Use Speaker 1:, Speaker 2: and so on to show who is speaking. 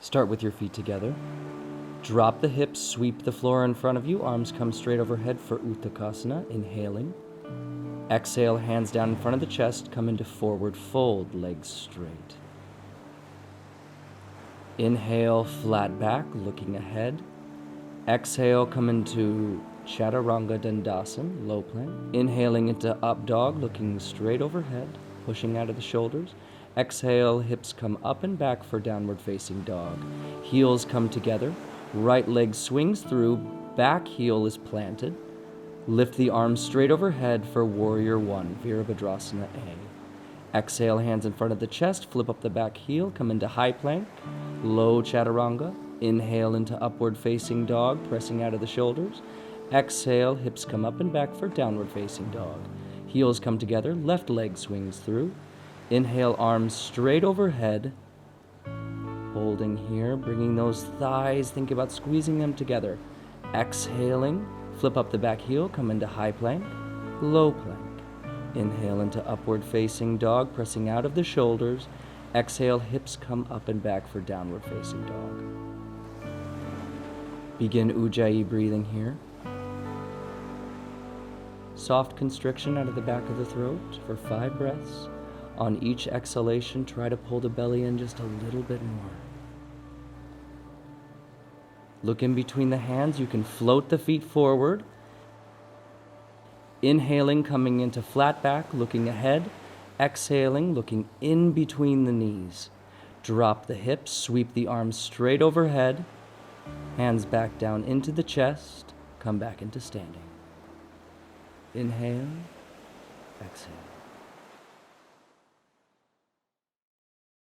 Speaker 1: Start with your feet together. Drop the hips, sweep the floor in front of you. Arms come straight overhead for Utkatasana, inhaling. Exhale, hands down in front of the chest, come into forward fold, legs straight. Inhale, flat back, looking ahead. Exhale, come into chaturanga dandasana, low plank. Inhaling into up dog, looking straight overhead, pushing out of the shoulders. Exhale, hips come up and back for downward facing dog. Heels come together, right leg swings through, back heel is planted. Lift the arms straight overhead for warrior one, Virabhadrasana A. Exhale, hands in front of the chest, flip up the back heel, come into high plank, low chaturanga. Inhale into upward facing dog, pressing out of the shoulders. Exhale, hips come up and back for downward facing dog. Heels come together, left leg swings through. Inhale, arms straight overhead. Holding here, bringing those thighs, think about squeezing them together. Exhaling, flip up the back heel, come into high plank, low plank. Inhale into upward facing dog, pressing out of the shoulders. Exhale, hips come up and back for downward facing dog. Begin ujjayi breathing here. Soft constriction out of the back of the throat for 5 breaths. On each exhalation, try to pull the belly in just a little bit more. Look in between the hands. You can float the feet forward. Inhaling, coming into flat back, looking ahead. Exhaling, looking in between the knees. Drop the hips, sweep the arms straight overhead. Hands back down into the chest. Come back into standing. Inhale, exhale.